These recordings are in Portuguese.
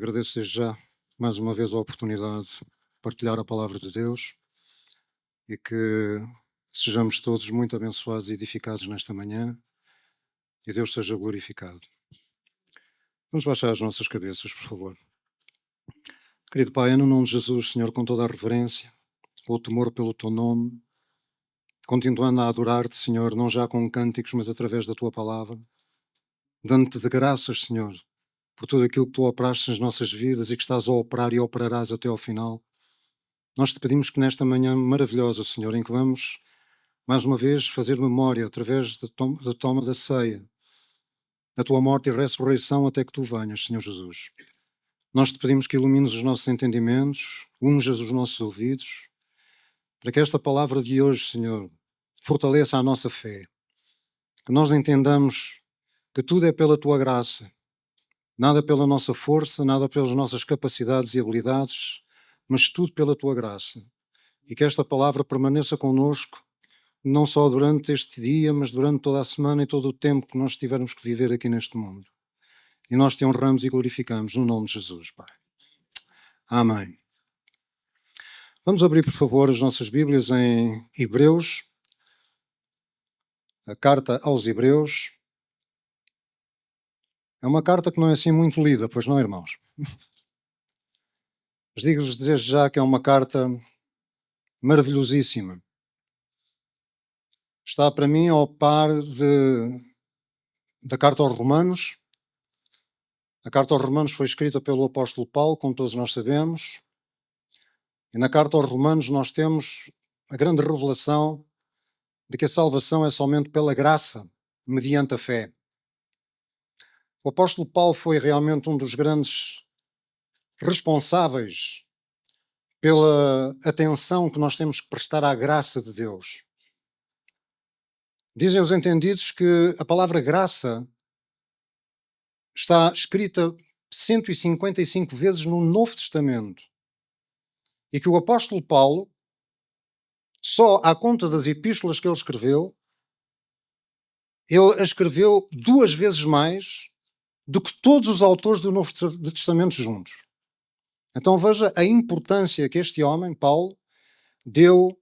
agradeço desde já mais uma vez a oportunidade de partilhar a palavra de Deus e que sejamos todos muito abençoados e edificados nesta manhã e Deus seja glorificado. Vamos baixar as nossas cabeças, por favor. Querido Pai, no nome de Jesus, Senhor, com toda a reverência, com o temor pelo Teu nome, continuando a adorar-te, Senhor, não já com cânticos, mas através da Tua palavra, dando-te de graças, Senhor, por tudo aquilo que Tu operaste nas nossas vidas e que estás a operar e operarás até ao final. Nós te pedimos que nesta manhã maravilhosa, Senhor, em que vamos, mais uma vez, fazer memória através da toma da ceia, da Tua morte e ressurreição até que Tu venhas, Senhor Jesus. Nós te pedimos que ilumines os nossos entendimentos, unjas os nossos ouvidos, para que esta palavra de hoje, Senhor, fortaleça a nossa fé. Que nós entendamos que tudo é pela Tua graça, nada pela nossa força, nada pelas nossas capacidades e habilidades, mas tudo pela Tua graça. E que esta palavra permaneça connosco, não só durante este dia, mas durante toda a semana e todo o tempo que nós tivermos que viver aqui neste mundo. E nós te honramos e glorificamos no nome de Jesus, Pai. Amém. Vamos abrir, por favor, as nossas Bíblias em Hebreus, a carta aos Hebreus. É uma carta que não é assim muito lida, pois não, irmãos? Mas digo-vos desde já que é uma carta maravilhosíssima. Está para mim ao par da carta aos Romanos. A carta aos Romanos foi escrita pelo apóstolo Paulo, como todos nós sabemos. E na carta aos Romanos nós temos a grande revelação de que a salvação é somente pela graça, mediante a fé. O apóstolo Paulo foi realmente um dos grandes responsáveis pela atenção que nós temos que prestar à graça de Deus. Dizem os entendidos que a palavra graça está escrita 155 vezes no Novo Testamento e que o apóstolo Paulo, só à conta das epístolas que ele escreveu, ele a escreveu 2 vezes mais do que todos os autores do Novo Testamento juntos. Então veja a importância que este homem, Paulo, deu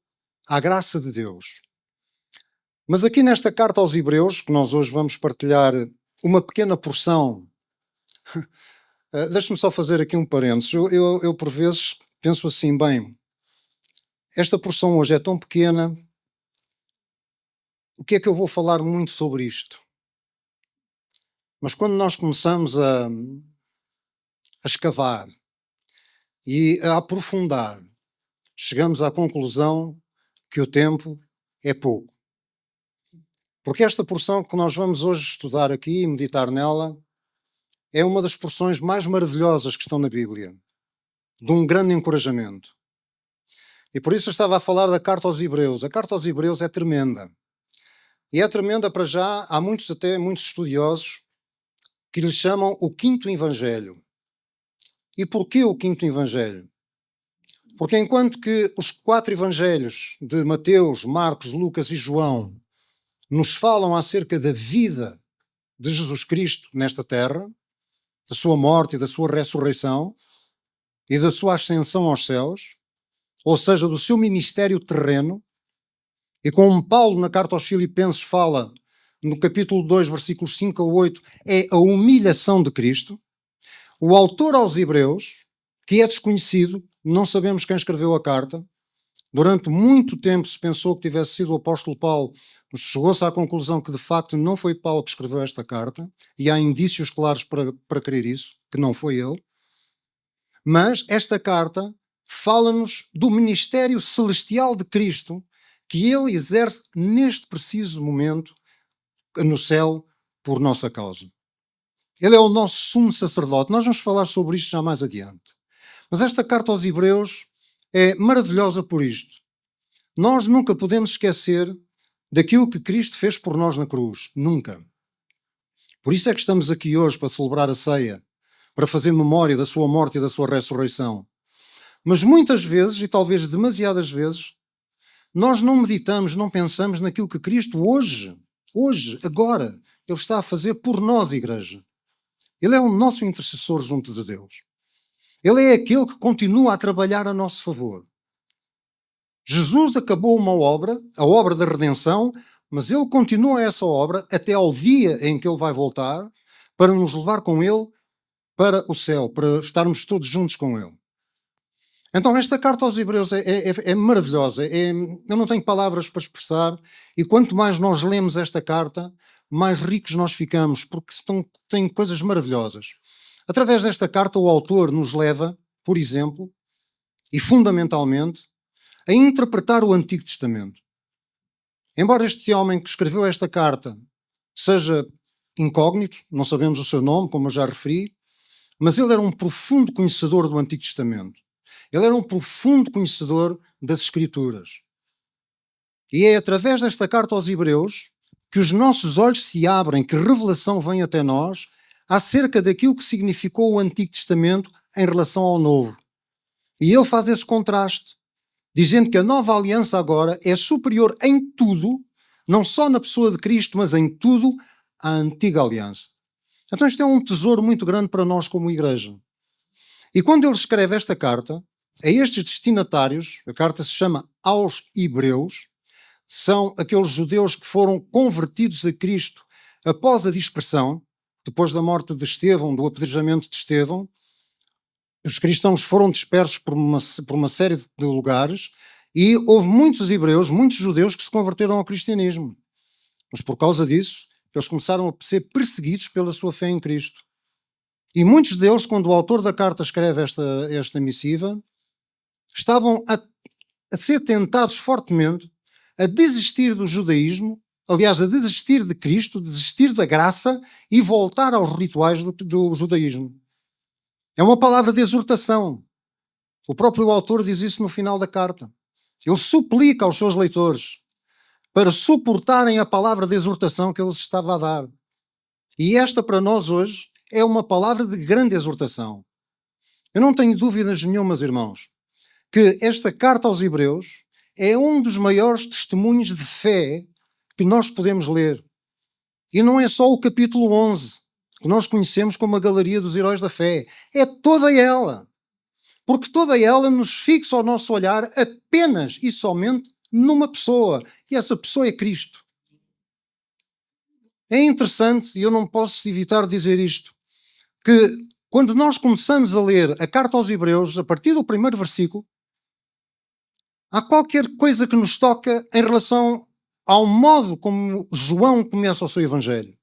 à graça de Deus. Mas aqui nesta carta aos Hebreus, que nós hoje vamos partilhar uma pequena porção, deixe-me só fazer aqui um parênteses. Eu por vezes penso assim, bem, esta porção hoje é tão pequena, o que é que eu vou falar muito sobre isto? Mas quando nós começamos a escavar e a aprofundar, chegamos à conclusão que o tempo é pouco. Porque esta porção que nós vamos hoje estudar aqui e meditar nela é uma das porções mais maravilhosas que estão na Bíblia, de um grande encorajamento. E por isso eu estava a falar da carta aos Hebreus. A carta aos Hebreus é tremenda. E é tremenda para já, há muitos estudiosos que lhe chamam o quinto evangelho. E porquê o quinto evangelho? Porque enquanto que os 4 evangelhos de Mateus, Marcos, Lucas e João nos falam acerca da vida de Jesus Cristo nesta terra, da sua morte e da sua ressurreição e da sua ascensão aos céus, ou seja, do seu ministério terreno, e como Paulo na carta aos Filipenses fala no capítulo 2, versículos 5 a 8, é a humilhação de Cristo. O autor aos Hebreus, que é desconhecido, não sabemos quem escreveu a carta, durante muito tempo se pensou que tivesse sido o apóstolo Paulo, mas chegou-se à conclusão que de facto não foi Paulo que escreveu esta carta, e há indícios claros para crer isso, que não foi ele. Mas esta carta fala-nos do ministério celestial de Cristo, que ele exerce neste preciso momento no céu por nossa causa. Ele é o nosso sumo sacerdote. Nós vamos falar sobre isto já mais adiante. Mas esta carta aos Hebreus é maravilhosa por isto. Nós nunca podemos esquecer daquilo que Cristo fez por nós na cruz. Nunca. Por isso é que estamos aqui hoje para celebrar a ceia, para fazer memória da sua morte e da sua ressurreição. Mas muitas vezes, e talvez demasiadas vezes, nós não meditamos, não pensamos naquilo que Cristo hoje, agora, Ele está a fazer por nós, igreja. Ele é o nosso intercessor junto de Deus. Ele é aquele que continua a trabalhar a nosso favor. Jesus acabou uma obra, a obra da redenção, mas ele continua essa obra até ao dia em que ele vai voltar para nos levar com ele para o céu, para estarmos todos juntos com ele. Então esta carta aos Hebreus é maravilhosa, eu não tenho palavras para expressar, e quanto mais nós lemos esta carta, mais ricos nós ficamos, porque tem coisas maravilhosas. Através desta carta o autor nos leva, por exemplo, e fundamentalmente, a interpretar o Antigo Testamento. Embora este homem que escreveu esta carta seja incógnito, não sabemos o seu nome, como eu já referi, mas ele era um profundo conhecedor do Antigo Testamento. Ele era um profundo conhecedor das Escrituras. E é através desta carta aos Hebreus que os nossos olhos se abrem, que revelação vem até nós acerca daquilo que significou o Antigo Testamento em relação ao Novo. E ele faz esse contraste, dizendo que a nova aliança agora é superior em tudo, não só na pessoa de Cristo, mas em tudo, à antiga aliança. Então isto é um tesouro muito grande para nós como igreja. E quando ele escreve esta carta, a estes destinatários, a carta se chama aos Hebreus, são aqueles judeus que foram convertidos a Cristo após a dispersão, depois da morte de Estevão, do apedrejamento de Estevão. Os cristãos foram dispersos por uma série de lugares e houve muitos hebreus, muitos judeus que se converteram ao cristianismo. Mas por causa disso, eles começaram a ser perseguidos pela sua fé em Cristo. E muitos deles, quando o autor da carta escreve esta missiva, estavam a ser tentados fortemente a desistir do judaísmo, aliás, a desistir de Cristo, desistir da graça e voltar aos rituais do judaísmo. É uma palavra de exortação. O próprio autor diz isso no final da carta. Ele suplica aos seus leitores para suportarem a palavra de exortação que ele estava a dar. E esta, para nós hoje, é uma palavra de grande exortação. Eu não tenho dúvidas nenhumas, irmãos, que esta carta aos Hebreus é um dos maiores testemunhos de fé que nós podemos ler. E não é só o capítulo 11, que nós conhecemos como a Galeria dos Heróis da Fé. É toda ela. Porque toda ela nos fixa o nosso olhar apenas e somente numa pessoa. E essa pessoa é Cristo. É interessante, e eu não posso evitar dizer isto, que quando nós começamos a ler a carta aos Hebreus, a partir do primeiro versículo, há qualquer coisa que nos toca em relação ao modo como João começa o seu Evangelho.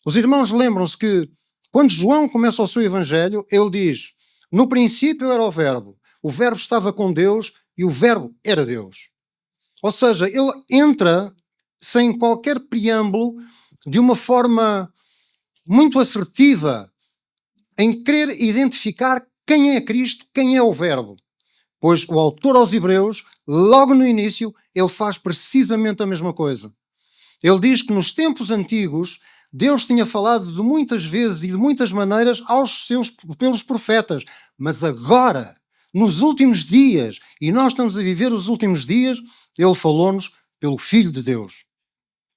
Os irmãos lembram-se que quando João começa o seu Evangelho, ele diz: no princípio era o Verbo estava com Deus e o Verbo era Deus. Ou seja, ele entra sem qualquer preâmbulo, de uma forma muito assertiva, em querer identificar quem é Cristo, quem é o Verbo. Pois o autor aos Hebreus, logo no início, ele faz precisamente a mesma coisa. Ele diz que nos tempos antigos, Deus tinha falado de muitas vezes e de muitas maneiras pelos profetas, mas agora, nos últimos dias, e nós estamos a viver os últimos dias, ele falou-nos pelo Filho de Deus,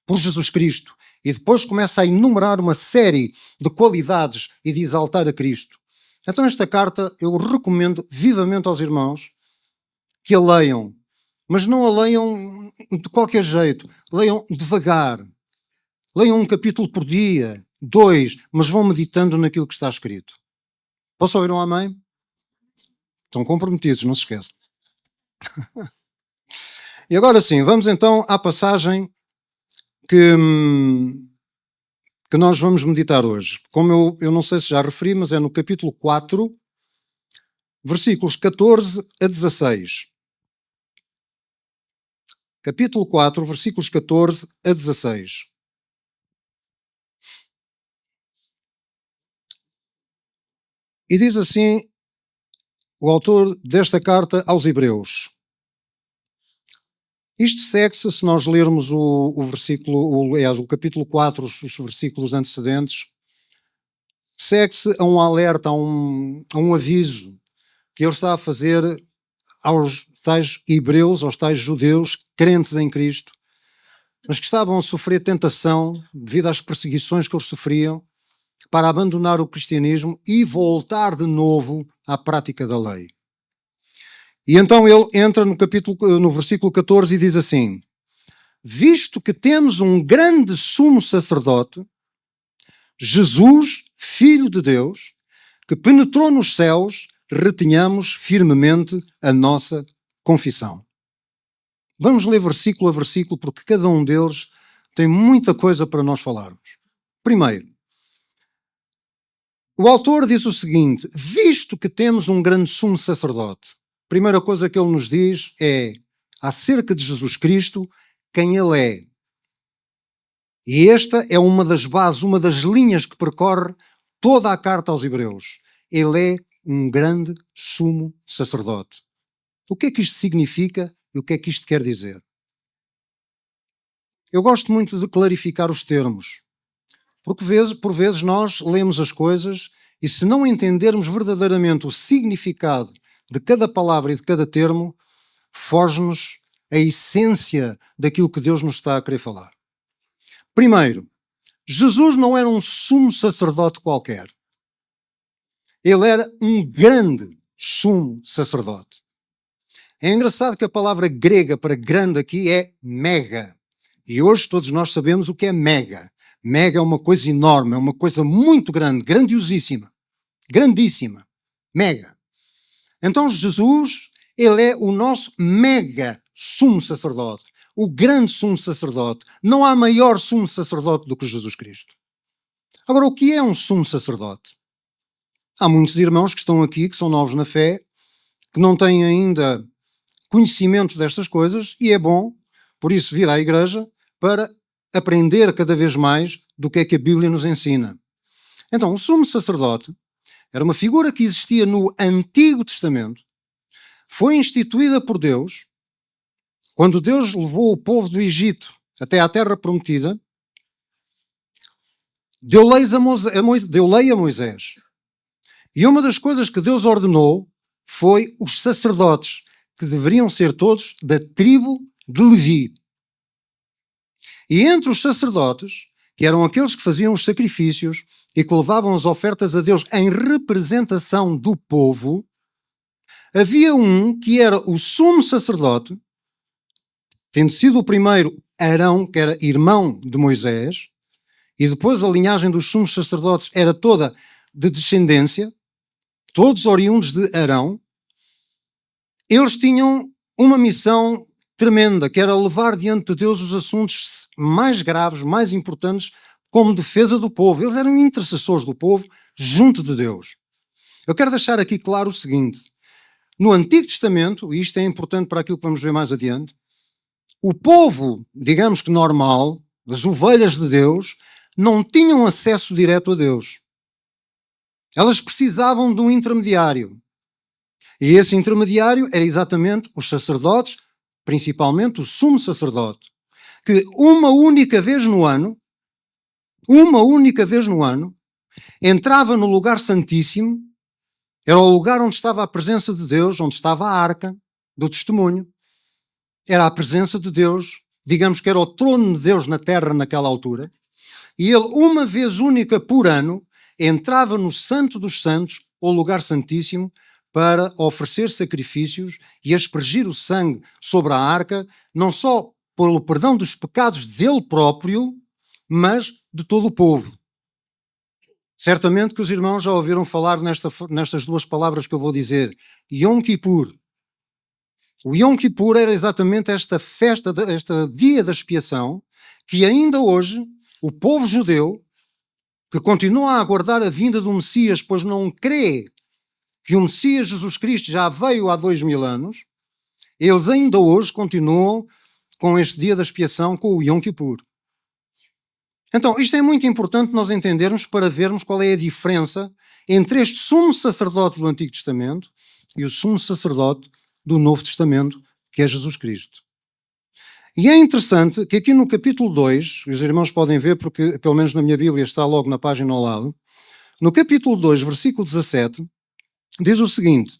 por Jesus Cristo. E depois começa a enumerar uma série de qualidades e de exaltar a Cristo. Então esta carta eu recomendo vivamente aos irmãos que a leiam, mas não a leiam de qualquer jeito, leiam devagar. Leiam um capítulo por dia, 2, mas vão meditando naquilo que está escrito. Posso ouvir um amém? Estão comprometidos, não se esqueçam. E agora sim, vamos então à passagem que nós vamos meditar hoje. Como eu não sei se já referi, mas é no capítulo 4, versículos 14 a 16. Capítulo 4, versículos 14 a 16. E diz assim o autor desta carta aos Hebreus. Isto segue-se, se nós lermos o capítulo 4, os versículos antecedentes, segue-se a um alerta, a um aviso que ele está a fazer aos tais hebreus, aos tais judeus crentes em Cristo, mas que estavam a sofrer tentação devido às perseguições que eles sofriam, para abandonar o cristianismo e voltar de novo à prática da lei. E então ele entra no versículo 14 e diz assim: visto que temos um grande sumo sacerdote, Jesus, Filho de Deus, que penetrou nos céus, retenhamos firmemente a nossa confissão. Vamos ler versículo a versículo, porque cada um deles tem muita coisa para nós falarmos. Primeiro, o autor diz o seguinte: visto que temos um grande sumo sacerdote, a primeira coisa que ele nos diz é acerca de Jesus Cristo, quem ele é. E esta é uma das bases, uma das linhas que percorre toda a carta aos Hebreus. Ele é um grande sumo sacerdote. O que é que isto significa e o que é que isto quer dizer? Eu gosto muito de clarificar os termos, porque por vezes nós lemos as coisas e se não entendermos verdadeiramente o significado de cada palavra e de cada termo, foge-nos a essência daquilo que Deus nos está a querer falar. Primeiro, Jesus não era um sumo sacerdote qualquer. Ele era um grande sumo sacerdote. É engraçado que a palavra grega para grande aqui é mega. E hoje todos nós sabemos o que é mega. Mega é uma coisa enorme, é uma coisa muito grande, grandiosíssima, grandíssima, mega. Então Jesus, ele é o nosso mega sumo sacerdote, o grande sumo sacerdote. Não há maior sumo sacerdote do que Jesus Cristo. Agora, o que é um sumo sacerdote? Há muitos irmãos que estão aqui, que são novos na fé, que não têm ainda conhecimento destas coisas, e é bom, por isso, vir à igreja para aprender cada vez mais do que é que a Bíblia nos ensina. Então, o sumo sacerdote era uma figura que existia no Antigo Testamento, foi instituída por Deus, quando Deus levou o povo do Egito até à Terra Prometida, deu lei a Moisés. E uma das coisas que Deus ordenou foi os sacerdotes, que deveriam ser todos da tribo de Levi. E entre os sacerdotes, que eram aqueles que faziam os sacrifícios e que levavam as ofertas a Deus em representação do povo, havia um que era o sumo sacerdote, tendo sido o primeiro Arão, que era irmão de Moisés, e depois a linhagem dos sumos sacerdotes era toda de descendência, todos oriundos de Arão. Eles tinham uma missão tremenda, que era levar diante de Deus os assuntos mais graves, mais importantes, como defesa do povo. Eles eram intercessores do povo junto de Deus. Eu quero deixar aqui claro o seguinte: no Antigo Testamento, e isto é importante para aquilo que vamos ver mais adiante, o povo, digamos que normal, as ovelhas de Deus, não tinham acesso direto a Deus. Elas precisavam de um intermediário. E esse intermediário era exatamente os sacerdotes, principalmente o sumo sacerdote, que uma única vez no ano, entrava no lugar santíssimo, era o lugar onde estava a presença de Deus, onde estava a arca do testemunho, era a presença de Deus, digamos que era o trono de Deus na terra naquela altura, e ele, uma vez única por ano, entrava no Santo dos Santos, o lugar santíssimo, para oferecer sacrifícios e aspergir o sangue sobre a arca, não só pelo perdão dos pecados dele próprio, mas de todo o povo. Certamente que os irmãos já ouviram falar nestas duas palavras que eu vou dizer, Yom Kippur. O Yom Kippur era exatamente esta festa, este dia da expiação, que ainda hoje o povo judeu, que continua a aguardar a vinda do Messias, pois não crê que o Messias Jesus Cristo já veio há 2000 anos, eles ainda hoje continuam com este dia da expiação, com o Yom Kippur. Então, isto é muito importante nós entendermos para vermos qual é a diferença entre este sumo sacerdote do Antigo Testamento e o sumo sacerdote do Novo Testamento, que é Jesus Cristo. E é interessante que aqui no capítulo 2, os irmãos podem ver, porque pelo menos na minha Bíblia está logo na página ao lado, no capítulo 2, versículo 17, diz o seguinte: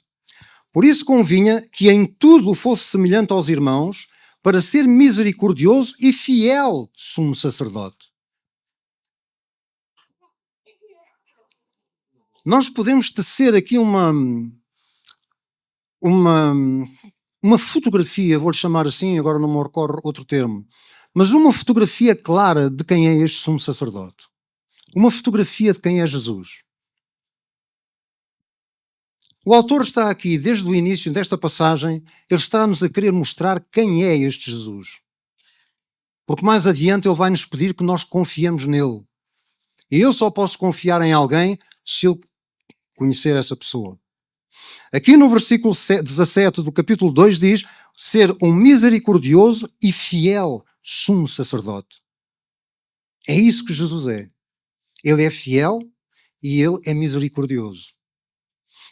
por isso convinha que em tudo fosse semelhante aos irmãos, para ser misericordioso e fiel sumo sacerdote. nós podemos tecer aqui uma fotografia, vou-lhe chamar assim, agora não me ocorre outro termo, mas uma fotografia clara de quem é este sumo sacerdote. Uma fotografia de quem é Jesus. O autor está aqui, desde o início desta passagem, ele está-nos a querer mostrar quem é este Jesus. Porque mais adiante ele vai nos pedir que nós confiemos nele. E eu só posso confiar em alguém se eu conhecer essa pessoa. Aqui no versículo 17 do capítulo 2 diz ser um misericordioso e fiel sumo sacerdote. É isso que Jesus é. Ele é fiel e ele é misericordioso.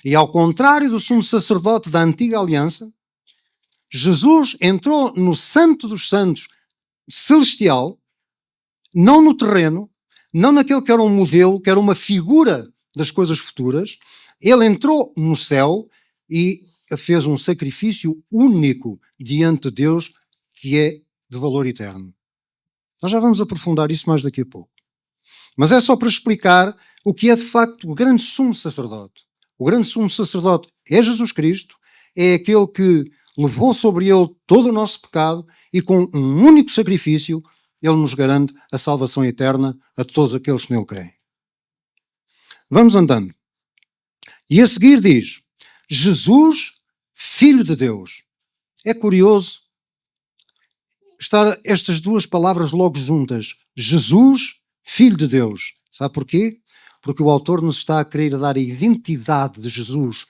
E ao contrário do sumo sacerdote da antiga aliança, Jesus entrou no Santo dos Santos celestial, não no terreno, não naquele que era um modelo, que era uma figura das coisas futuras. Ele entrou no céu e fez um sacrifício único diante de Deus, que é de valor eterno. Nós já vamos aprofundar isso mais daqui a pouco. Mas é só para explicar o que é de facto o grande sumo sacerdote. O grande sumo sacerdote é Jesus Cristo, é aquele que levou sobre ele todo o nosso pecado e com um único sacrifício ele nos garante a salvação eterna a todos aqueles que nele creem. Vamos andando. E a seguir diz, Jesus, Filho de Deus. É curioso estar estas duas palavras logo juntas. Jesus, Filho de Deus. Sabe porquê? Porque o autor nos está a querer dar a identidade de Jesus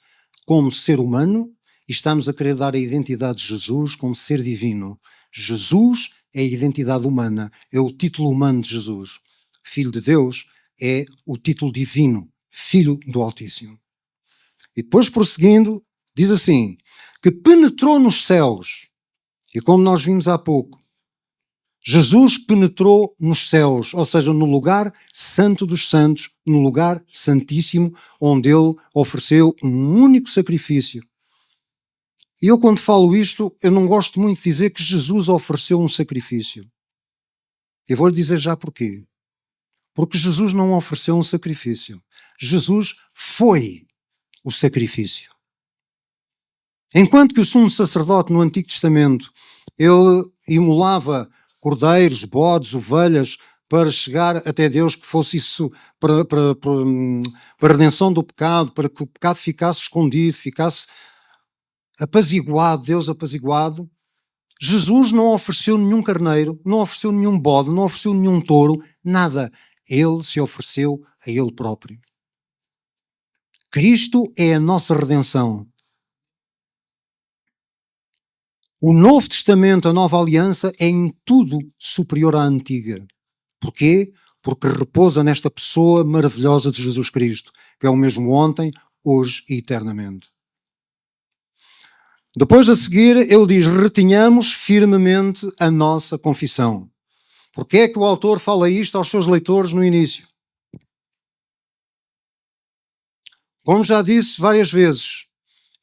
como ser humano e está-nos a querer dar a identidade de Jesus como ser divino. Jesus é a identidade humana, é o título humano de Jesus. Filho de Deus é o título divino, Filho do Altíssimo. E depois, prosseguindo, diz assim, que penetrou nos céus. E como nós vimos há pouco, Jesus penetrou nos céus, ou seja, no lugar santo dos santos, no lugar santíssimo, onde ele ofereceu um único sacrifício. E eu, quando falo isto, eu não gosto muito de dizer que Jesus ofereceu um sacrifício. Eu vou-lhe dizer já porquê. Porque Jesus não ofereceu um sacrifício. Jesus foi o sacrifício. Enquanto que o sumo sacerdote no Antigo Testamento, ele imolava cordeiros, bodes, ovelhas, para chegar até Deus, que fosse isso para a redenção do pecado, para que o pecado ficasse escondido, ficasse apaziguado, Deus apaziguado. Jesus não ofereceu nenhum carneiro, não ofereceu nenhum bode, não ofereceu nenhum touro, nada. Ele se ofereceu a ele próprio. Cristo é a nossa redenção. O Novo Testamento, a Nova Aliança, é em tudo superior à antiga. Porquê? Porque repousa nesta pessoa maravilhosa de Jesus Cristo, que é o mesmo ontem, hoje e eternamente. Depois a seguir, ele diz, retenhamos firmemente a nossa confissão. Porquê é que o autor fala isto aos seus leitores no início? Como já disse várias vezes,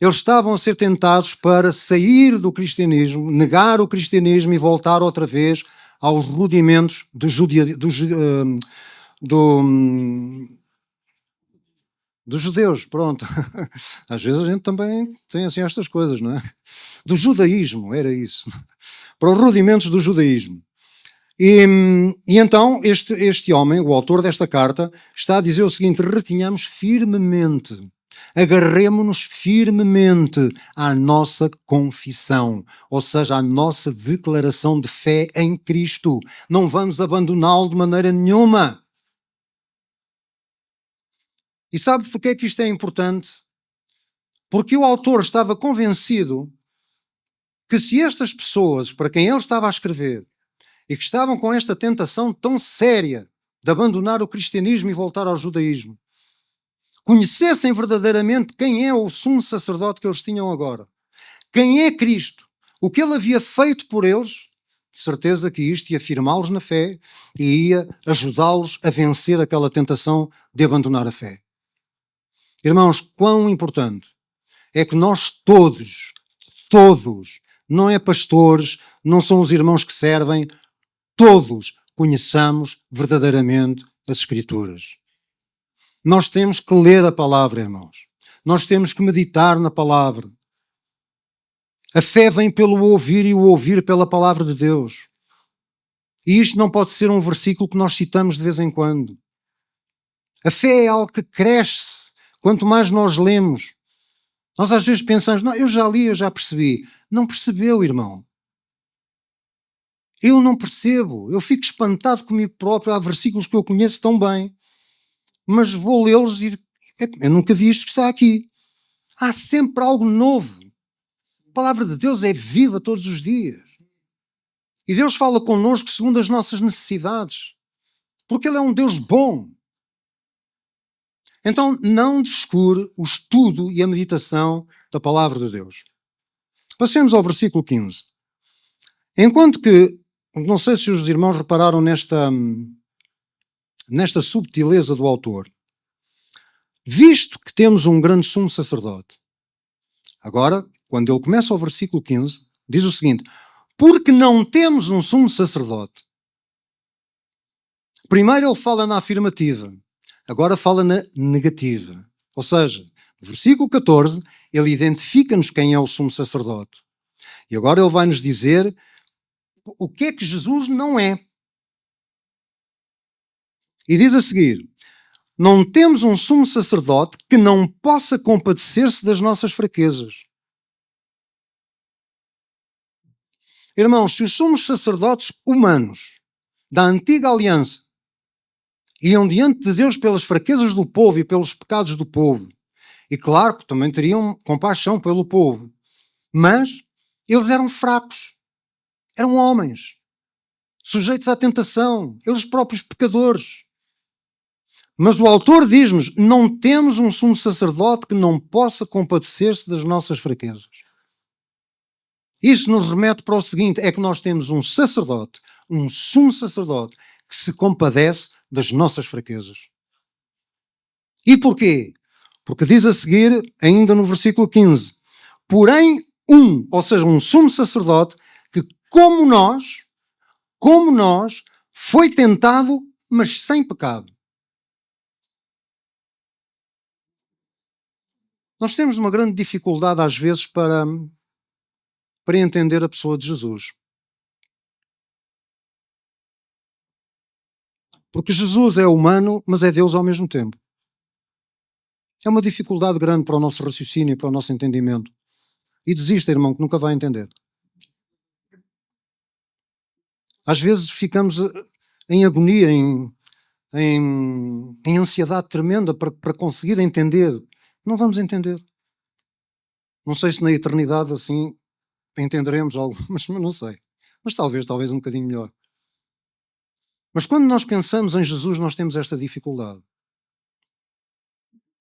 eles estavam a ser tentados para sair do cristianismo, negar o cristianismo e voltar outra vez aos rudimentos dos judeus, pronto. Às vezes a gente também tem assim estas coisas, não é? Do judaísmo, era isso. Para os rudimentos do judaísmo. E então este homem, o autor desta carta, está a dizer o seguinte, retenhamos firmemente, agarremo-nos firmemente à nossa confissão, ou seja, à nossa declaração de fé em Cristo. Não vamos abandoná-lo de maneira nenhuma. E sabe porque é que isto é importante? Porque o autor estava convencido que se estas pessoas, para quem ele estava a escrever, e que estavam com esta tentação tão séria de abandonar o cristianismo e voltar ao judaísmo, conhecessem verdadeiramente quem é o sumo sacerdote que eles tinham agora, quem é Cristo, o que ele havia feito por eles, de certeza que isto ia firmá-los na fé e ia ajudá-los a vencer aquela tentação de abandonar a fé. Irmãos, quão importante é que nós todos, não é pastores, não são os irmãos que servem, todos conheçamos verdadeiramente as Escrituras. Nós temos que ler a palavra, irmãos. Nós temos que meditar na palavra. A fé vem pelo ouvir e o ouvir pela palavra de Deus. E isto não pode ser um versículo que nós citamos de vez em quando. A fé é algo que cresce quanto mais nós lemos. Nós às vezes pensamos, não, eu já li, eu já percebi. Não percebeu, irmão. Eu não percebo. Eu fico espantado comigo próprio. Há versículos que eu conheço tão bem, mas vou lê-los e eu nunca vi isto que está aqui. Há sempre algo novo. A palavra de Deus é viva todos os dias. E Deus fala connosco segundo as nossas necessidades. Porque Ele é um Deus bom. Então não descure o estudo e a meditação da palavra de Deus. Passemos ao versículo 15. Enquanto que, não sei se os irmãos repararam nesta subtileza do autor. Visto que temos um grande sumo sacerdote. Agora, quando ele começa o versículo 15, diz o seguinte: porque não temos um sumo sacerdote. Primeiro ele fala na afirmativa, agora fala na negativa. Ou seja, no versículo 14, ele identifica-nos quem é o sumo sacerdote. E agora ele vai nos dizer o que é que Jesus não é. E diz a seguir: não temos um sumo sacerdote que não possa compadecer-se das nossas fraquezas. Irmãos, se os sumos sacerdotes humanos da antiga aliança iam diante de Deus pelas fraquezas do povo e pelos pecados do povo, e claro que também teriam compaixão pelo povo, mas eles eram fracos, eram homens, sujeitos à tentação, eles próprios pecadores. Mas o autor diz-nos, não temos um sumo sacerdote que não possa compadecer-se das nossas fraquezas. Isso nos remete para o seguinte, é que nós temos um sacerdote, um sumo sacerdote, que se compadece das nossas fraquezas. E porquê? Porque diz a seguir, ainda no versículo 15, porém ou seja, um sumo sacerdote, que como nós, foi tentado, mas sem pecado. Nós temos uma grande dificuldade às vezes para entender a pessoa de Jesus. Porque Jesus é humano, mas é Deus ao mesmo tempo. É uma dificuldade grande para o nosso raciocínio e para o nosso entendimento. E desista, irmão, que nunca vai entender. Às vezes ficamos em agonia, em ansiedade tremenda para conseguir entender. Não vamos entender. Não sei se na eternidade assim entenderemos algo, mas não sei. Mas talvez um bocadinho melhor. Mas quando nós pensamos em Jesus, nós temos esta dificuldade.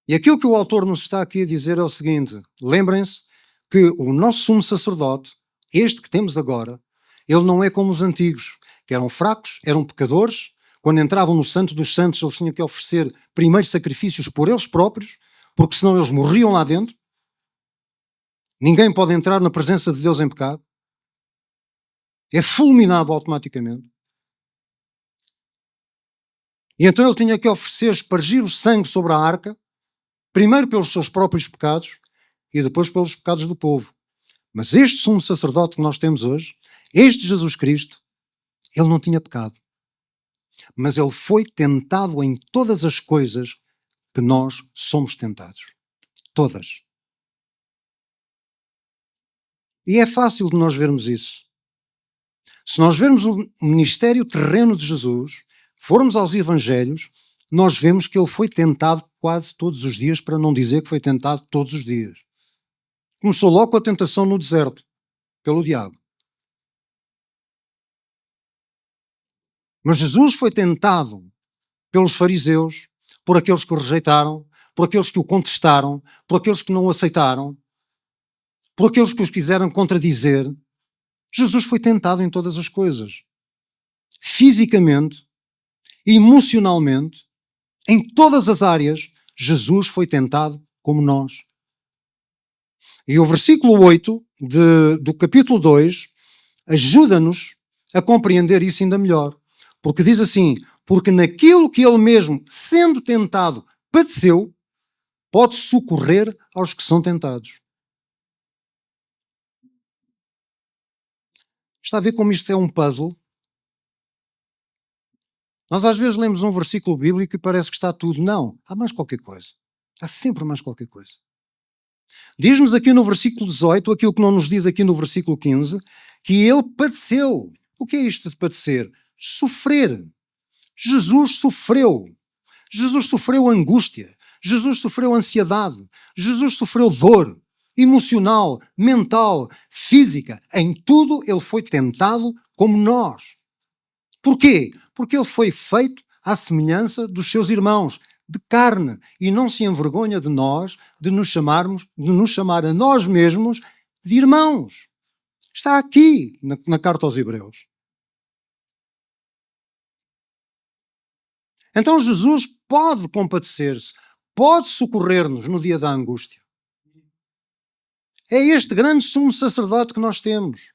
E aquilo que o autor nos está aqui a dizer é o seguinte: lembrem-se que o nosso sumo sacerdote, este que temos agora, ele não é como os antigos, que eram fracos, eram pecadores. Quando entravam no Santo dos Santos, eles tinham que oferecer primeiros sacrifícios por eles próprios, porque senão eles morriam lá dentro. Ninguém pode entrar na presença de Deus em pecado. É fulminado automaticamente. E então ele tinha que oferecer, espargir o sangue sobre a arca, primeiro pelos seus próprios pecados e depois pelos pecados do povo. Mas este sumo sacerdote que nós temos hoje, este Jesus Cristo, ele não tinha pecado. Mas ele foi tentado em todas as coisas que nós somos tentados. Todas. E é fácil de nós vermos isso. Se nós vermos o ministério terreno de Jesus, formos aos Evangelhos, nós vemos que ele foi tentado quase todos os dias, para não dizer que foi tentado todos os dias. Começou logo com a tentação no deserto, pelo diabo. Mas Jesus foi tentado pelos fariseus, por aqueles que o rejeitaram, por aqueles que o contestaram, por aqueles que não o aceitaram, por aqueles que os quiseram contradizer. Jesus foi tentado em todas as coisas. Fisicamente, emocionalmente, em todas as áreas, Jesus foi tentado como nós. E o versículo 8 do capítulo 2 ajuda-nos a compreender isso ainda melhor. Porque diz assim, porque naquilo que ele mesmo, sendo tentado, padeceu pode socorrer aos que são tentados. Está a ver como isto é um puzzle? Nós às vezes lemos um versículo bíblico e parece que está tudo. Não, há mais qualquer coisa. Há sempre mais qualquer coisa. Diz-nos aqui no versículo 18, aquilo que não nos diz aqui no versículo 15, que ele padeceu. O que é isto de padecer? Sofrer. Jesus sofreu. Jesus sofreu angústia. Jesus sofreu ansiedade. Jesus sofreu dor emocional, mental, física. Em tudo ele foi tentado como nós. Porquê? Porque ele foi feito à semelhança dos seus irmãos, de carne, e não se envergonha de nós, de nos chamar a nós mesmos de irmãos. Está aqui na carta aos Hebreus. Então Jesus pode compadecer-se, pode socorrer-nos no dia da angústia. É este grande sumo sacerdote que nós temos.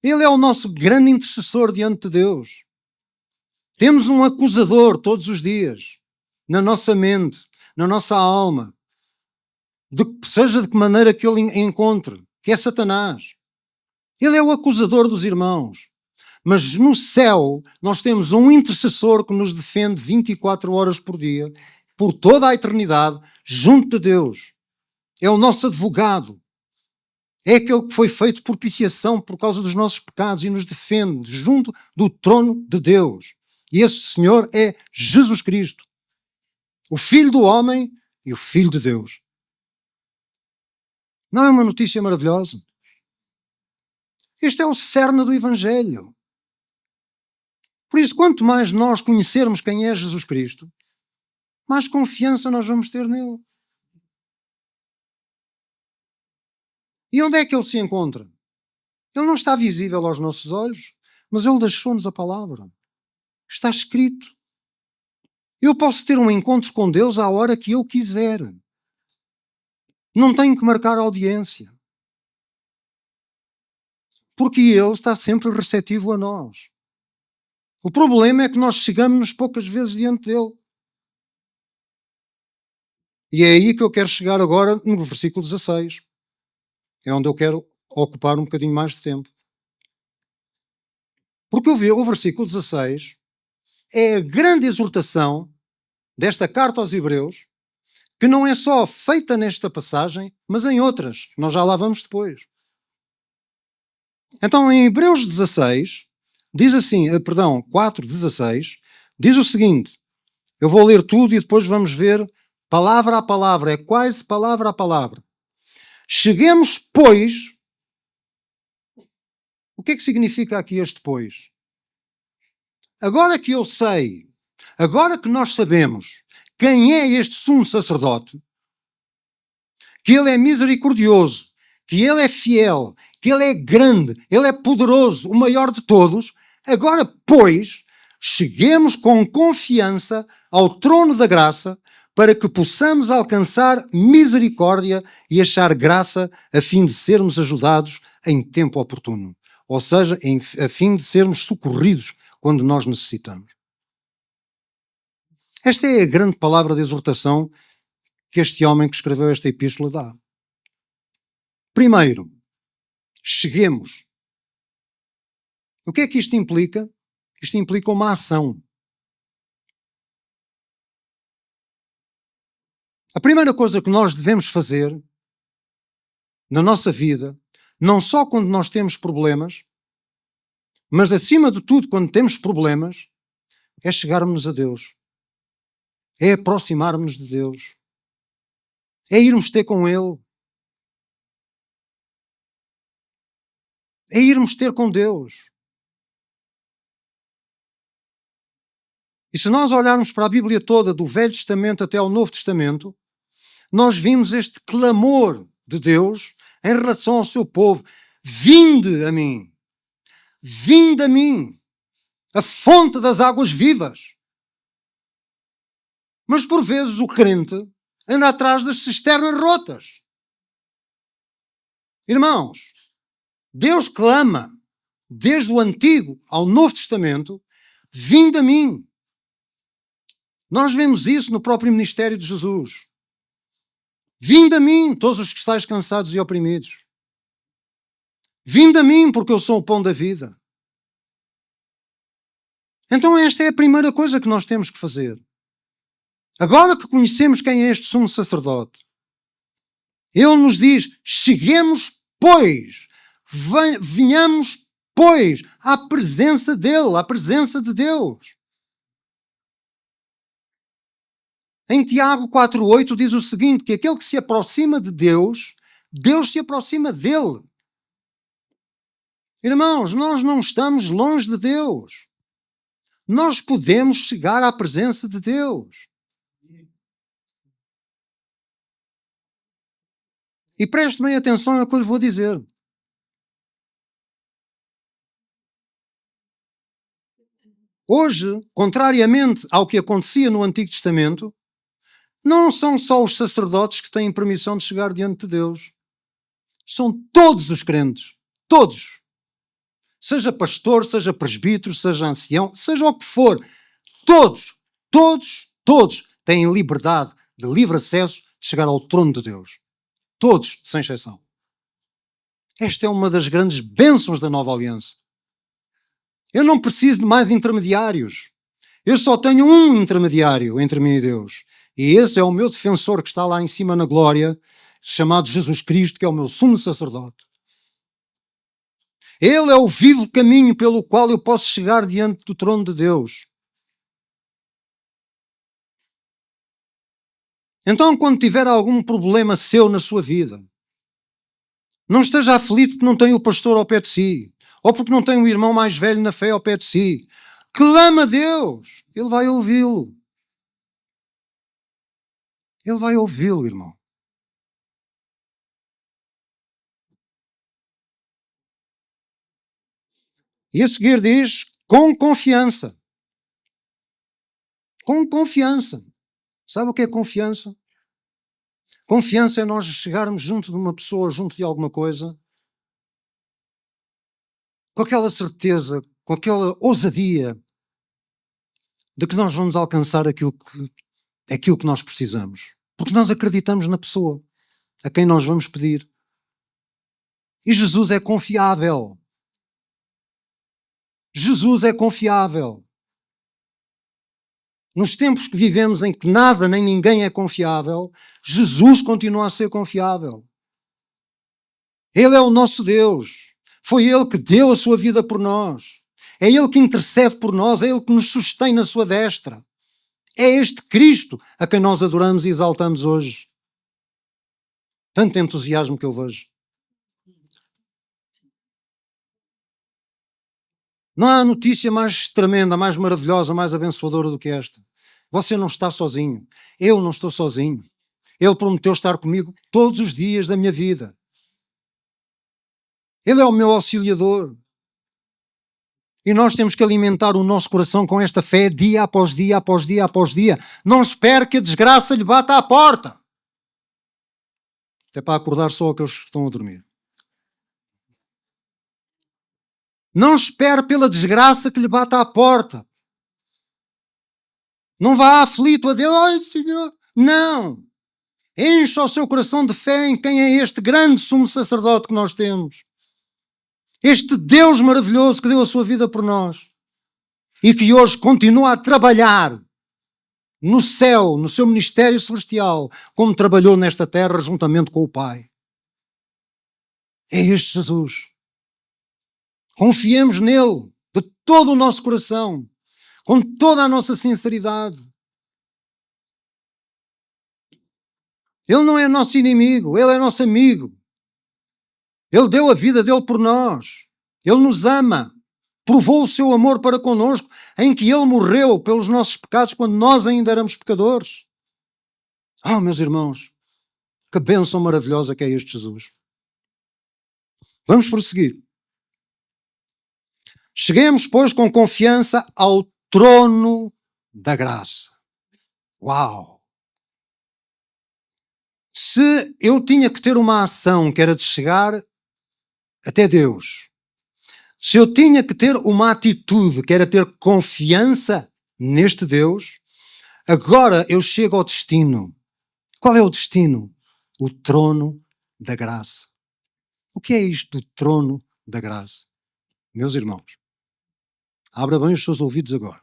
Ele é o nosso grande intercessor diante de Deus. Temos um acusador todos os dias, na nossa mente, na nossa alma, seja de que maneira que ele encontre, que é Satanás. Ele é o acusador dos irmãos. Mas no céu nós temos um intercessor que nos defende 24 horas por dia, por toda a eternidade, junto de Deus. É o nosso advogado. É aquele que foi feito propiciação por causa dos nossos pecados e nos defende junto do trono de Deus. E esse Senhor é Jesus Cristo, o Filho do homem e o Filho de Deus. Não é uma notícia maravilhosa? Este é o cerne do Evangelho. Por isso, quanto mais nós conhecermos quem é Jesus Cristo, mais confiança nós vamos ter nele. E onde é que ele se encontra? Ele não está visível aos nossos olhos, mas ele deixou-nos a palavra. Está escrito. Eu posso ter um encontro com Deus à hora que eu quiser. Não tenho que marcar audiência. Porque ele está sempre receptivo a nós. O problema é que nós chegamos poucas vezes diante dele. E é aí que eu quero chegar agora no versículo 16. É onde eu quero ocupar um bocadinho mais de tempo. Porque o versículo 16 é a grande exortação desta carta aos Hebreus, que não é só feita nesta passagem, mas em outras, que nós já lá vamos depois. Então, em Hebreus 16, diz assim, 4:16, diz o seguinte, eu vou ler tudo e depois vamos ver palavra a palavra, é quase palavra a palavra. Cheguemos, pois, o que é que significa aqui este pois? Agora que eu sei, agora que nós sabemos quem é este sumo sacerdote, que ele é misericordioso, que ele é fiel, que ele é grande, ele é poderoso, o maior de todos, agora, pois, cheguemos com confiança ao trono da graça para que possamos alcançar misericórdia e achar graça a fim de sermos ajudados em tempo oportuno. Ou seja, a fim de sermos socorridos quando nós necessitamos. Esta é a grande palavra de exortação que este homem que escreveu esta epístola dá. Primeiro, cheguemos. O que é que isto implica? Isto implica uma ação. A primeira coisa que nós devemos fazer na nossa vida, não só quando nós temos problemas, mas acima de tudo quando temos problemas, é chegarmos a Deus. É aproximarmos de Deus. É irmos ter com Ele. É irmos ter com Deus. E se nós olharmos para a Bíblia toda, do Velho Testamento até ao Novo Testamento, nós vimos este clamor de Deus em relação ao seu povo. Vinde a mim. Vinde a mim. A fonte das águas vivas. Mas por vezes o crente anda atrás das cisternas rotas. Irmãos, Deus clama, desde o Antigo ao Novo Testamento, vinde a mim. Nós vemos isso no próprio ministério de Jesus. Vinde a mim, todos os que estáis cansados e oprimidos. Vinde a mim, porque eu sou o pão da vida. Então esta é a primeira coisa que nós temos que fazer. Agora que conhecemos quem é este sumo sacerdote, ele nos diz, cheguemos, pois, venhamos, pois, à presença dele, à presença de Deus. Em Tiago 4,8 diz o seguinte, que aquele que se aproxima de Deus, Deus se aproxima dele. Irmãos, nós não estamos longe de Deus. Nós podemos chegar à presença de Deus. E preste bem atenção ao que eu lhe vou dizer. Hoje, contrariamente ao que acontecia no Antigo Testamento, não são só os sacerdotes que têm permissão de chegar diante de Deus. São todos os crentes. Todos. Seja pastor, seja presbítero, seja ancião, seja o que for. Todos têm liberdade de livre acesso de chegar ao trono de Deus. Todos, sem exceção. Esta é uma das grandes bênçãos da nova aliança. Eu não preciso de mais intermediários. Eu só tenho um intermediário entre mim e Deus. E esse é o meu defensor que está lá em cima na glória, chamado Jesus Cristo, que é o meu sumo sacerdote. Ele é o vivo caminho pelo qual eu posso chegar diante do trono de Deus. Então, quando tiver algum problema seu na sua vida, não esteja aflito porque não tem o pastor ao pé de si, ou porque não tem o irmão mais velho na fé ao pé de si. Clama a Deus, Ele vai ouvi-lo. Ele vai ouvi-lo, irmão. E a seguir diz, com confiança. Com confiança. Sabe o que é confiança? Confiança é nós chegarmos junto de uma pessoa, junto de alguma coisa, com aquela certeza, com aquela ousadia de que nós vamos alcançar aquilo que nós precisamos. Porque nós acreditamos na pessoa a quem nós vamos pedir. E Jesus é confiável. Jesus é confiável. Nos tempos que vivemos em que nada nem ninguém é confiável, Jesus continua a ser confiável. Ele é o nosso Deus. Foi Ele que deu a sua vida por nós. É Ele que intercede por nós. É Ele que nos sustém na sua destra. É este Cristo a quem nós adoramos e exaltamos hoje. Tanto entusiasmo que eu vejo. Não há notícia mais tremenda, mais maravilhosa, mais abençoadora do que esta. Você não está sozinho. Eu não estou sozinho. Ele prometeu estar comigo todos os dias da minha vida. Ele é o meu auxiliador. E nós temos que alimentar o nosso coração com esta fé dia após dia, após dia, após dia. Não espere que a desgraça lhe bata à porta. Até para acordar só aqueles que estão a dormir. Não espere pela desgraça que lhe bata à porta. Não vá aflito a Deus. Ai, Senhor. Não. Encha o seu coração de fé em quem é este grande sumo sacerdote que nós temos. Este Deus maravilhoso que deu a sua vida por nós e que hoje continua a trabalhar no céu, no seu ministério celestial, como trabalhou nesta terra juntamente com o Pai. É este Jesus. Confiemos nele de todo o nosso coração, com toda a nossa sinceridade. Ele não é nosso inimigo, ele é nosso amigo. Ele deu a vida dele por nós. Ele nos ama. Provou o seu amor para connosco, em que ele morreu pelos nossos pecados quando nós ainda éramos pecadores. Ah, meus irmãos, que bênção maravilhosa que é este Jesus. Vamos prosseguir. Cheguemos, pois, com confiança ao trono da graça. Uau! Se eu tinha que ter uma ação que era de chegar até Deus, se eu tinha que ter uma atitude que era ter confiança neste Deus, Agora eu chego ao destino. Qual é o destino? O trono da graça. O que é isto do trono da graça? Meus irmãos, abra bem os seus ouvidos agora.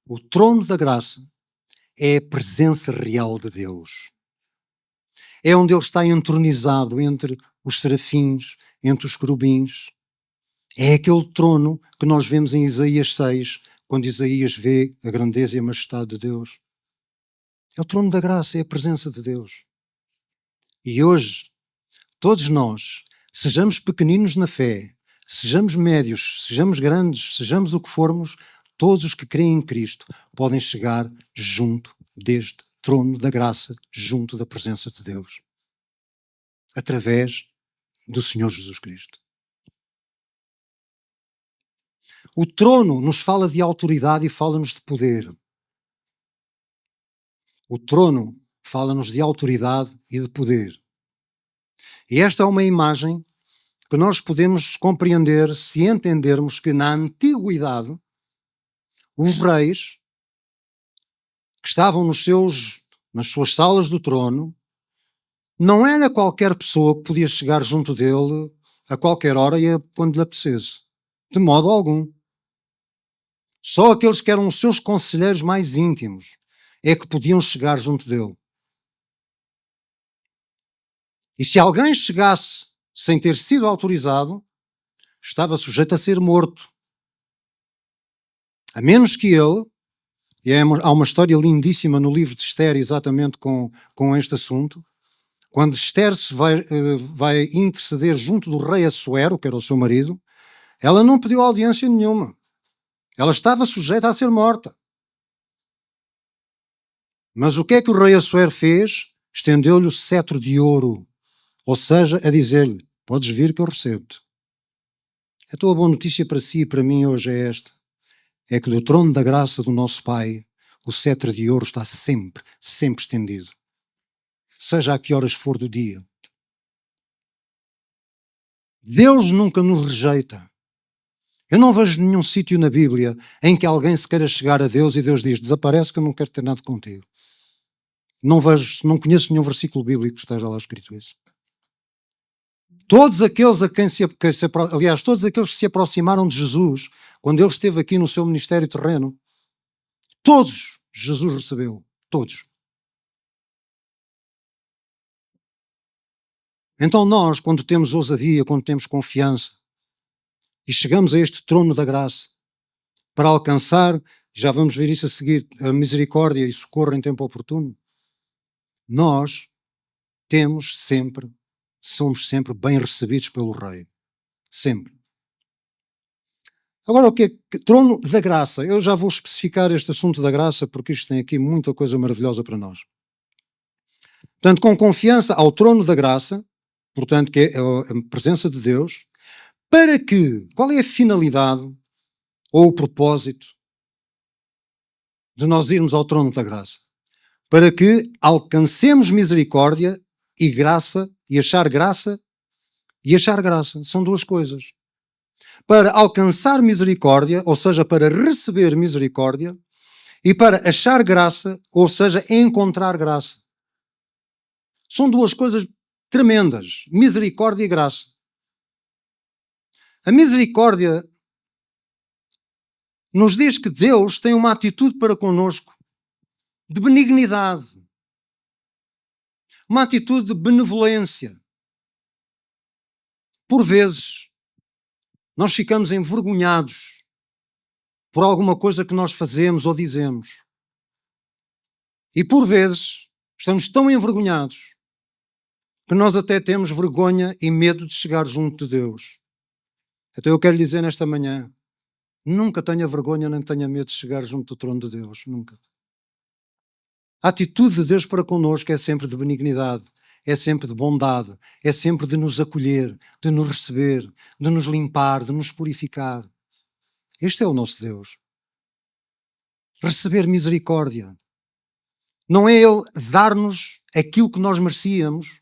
O trono da graça é a presença real de Deus. É onde Ele está entronizado entre os serafins, entre os querubins. É aquele trono que nós vemos em Isaías 6, quando Isaías vê a grandeza e a majestade de Deus. É o trono da graça, é a presença de Deus. E hoje, todos nós, sejamos pequeninos na fé, sejamos médios, sejamos grandes, sejamos o que formos, todos os que creem em Cristo podem chegar junto deste trono da graça, junto da presença de Deus, através do Senhor Jesus Cristo. O trono nos fala de autoridade e fala-nos de poder. O trono fala-nos de autoridade e de poder. E esta é uma imagem que nós podemos compreender se entendermos que na antiguidade os reis que estavam nas suas salas do trono, não era qualquer pessoa que podia chegar junto dele a qualquer hora e quando lhe apetecesse. De modo algum. Só aqueles que eram os seus conselheiros mais íntimos é que podiam chegar junto dele. E se alguém chegasse sem ter sido autorizado, estava sujeito a ser morto. A menos que ele, e há uma história lindíssima no livro de Esther exatamente com este assunto, quando Esther se vai interceder junto do rei Assuero, que era o seu marido, ela não pediu audiência nenhuma. Ela estava sujeita a ser morta. Mas o que é que o rei Assuero fez? Estendeu-lhe o cetro de ouro. Ou seja, a dizer-lhe, podes vir que eu recebo-te. A tua boa notícia para si e para mim hoje é esta. É que do trono da graça do nosso Pai, o cetro de ouro está sempre, sempre estendido. Seja a que horas for do dia. Deus nunca nos rejeita. Eu não vejo nenhum sítio na Bíblia em que alguém se queira chegar a Deus e Deus diz, desaparece que eu não quero ter nada contigo. Não conheço nenhum versículo bíblico que esteja lá escrito isso. Todos aqueles todos aqueles que se aproximaram de Jesus, quando ele esteve aqui no seu ministério terreno, todos Jesus recebeu. Todos. Então nós, quando temos ousadia, quando temos confiança, e chegamos a este trono da graça, para alcançar, já vamos ver isso a seguir, a misericórdia e socorro em tempo oportuno, nós somos sempre bem recebidos pelo Rei. Sempre. Agora, o que é trono da graça? Eu já vou especificar este assunto da graça, porque isto tem aqui muita coisa maravilhosa para nós. Portanto, com confiança ao trono da graça, portanto, que é a presença de Deus, para que, qual é a finalidade ou o propósito de nós irmos ao trono da graça? Para que alcancemos misericórdia e graça, e achar graça, são duas coisas. Para alcançar misericórdia, ou seja, para receber misericórdia, e para achar graça, ou seja, encontrar graça. São duas coisas tremendas, misericórdia e graça. A misericórdia nos diz que Deus tem uma atitude para connosco de benignidade, uma atitude de benevolência. Por vezes, nós ficamos envergonhados por alguma coisa que nós fazemos ou dizemos. E por vezes, estamos tão envergonhados que nós até temos vergonha e medo de chegar junto de Deus. Então eu quero lhe dizer nesta manhã, nunca tenha vergonha nem tenha medo de chegar junto do trono de Deus, nunca. A atitude de Deus para connosco é sempre de benignidade, é sempre de bondade, é sempre de nos acolher, de nos receber, de nos limpar, de nos purificar. Este é o nosso Deus. Receber misericórdia. Não é Ele dar-nos aquilo que nós merecíamos,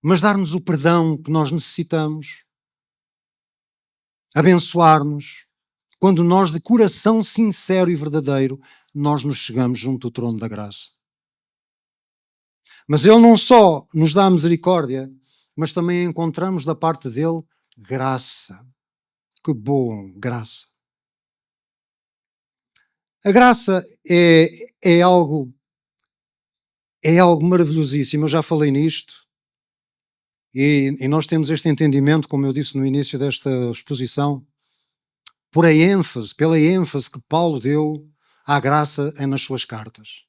mas dar-nos o perdão que nós necessitamos, abençoar-nos, quando nós, de coração sincero e verdadeiro, nós nos chegamos junto do trono da graça. Mas Ele não só nos dá misericórdia, mas também encontramos da parte dele graça. Que bom, graça. A graça é algo maravilhosíssimo. Eu já falei nisto. E nós temos este entendimento, como eu disse no início desta exposição, pela ênfase que Paulo deu à graça nas suas cartas.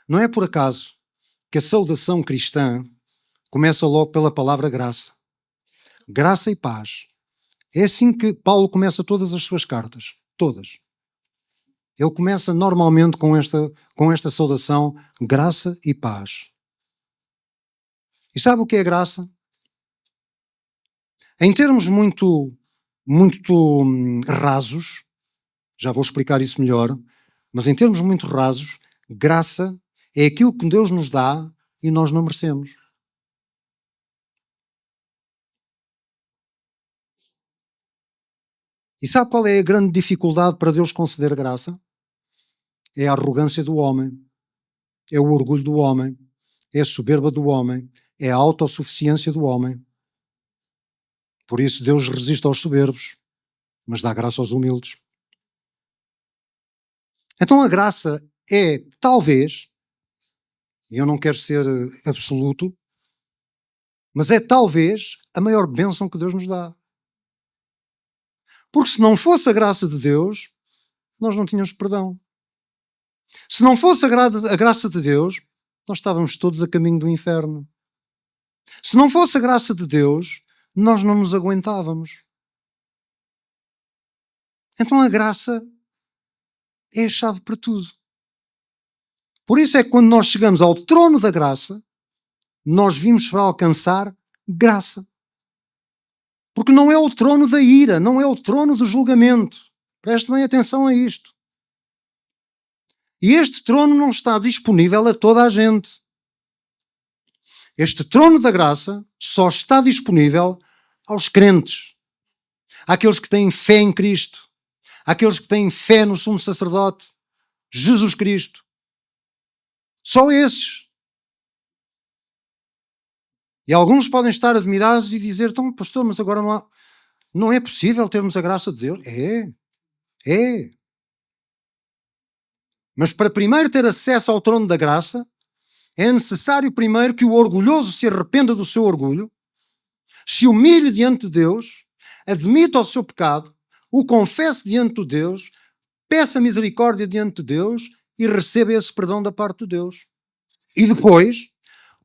Não é por acaso que a saudação cristã começa logo pela palavra graça. Graça e paz. É assim que Paulo começa todas as suas cartas. Todas. Ele começa normalmente com esta saudação, graça e paz. E sabe o que é graça? Em termos muito rasos, já vou explicar isso melhor, mas em termos muito rasos, graça é aquilo que Deus nos dá e nós não merecemos. E sabe qual é a grande dificuldade para Deus conceder graça? É a arrogância do homem, é o orgulho do homem, é a soberba do homem, é a autossuficiência do homem. Por isso Deus resiste aos soberbos, mas dá graça aos humildes. Então a graça é, talvez, e eu não quero ser absoluto, mas é talvez a maior bênção que Deus nos dá. Porque se não fosse a graça de Deus, nós não tínhamos perdão. Se não fosse a graça de Deus, nós estávamos todos a caminho do inferno. Se não fosse a graça de Deus, nós não nos aguentávamos. Então a graça é a chave para tudo. Por isso é que quando nós chegamos ao trono da graça, nós vimos para alcançar graça. Porque não é o trono da ira, não é o trono do julgamento. Preste bem atenção a isto. E este trono não está disponível a toda a gente. Este trono da graça só está disponível aos crentes, àqueles que têm fé em Cristo, àqueles que têm fé no sumo sacerdote, Jesus Cristo. Só esses. E alguns podem estar admirados e dizer, então, pastor, mas agora não é possível termos a graça de Deus? É. Mas para primeiro ter acesso ao trono da graça, é necessário primeiro que o orgulhoso se arrependa do seu orgulho, se humilhe diante de Deus, admita o seu pecado, o confesse diante de Deus, peça misericórdia diante de Deus e receba esse perdão da parte de Deus. E depois,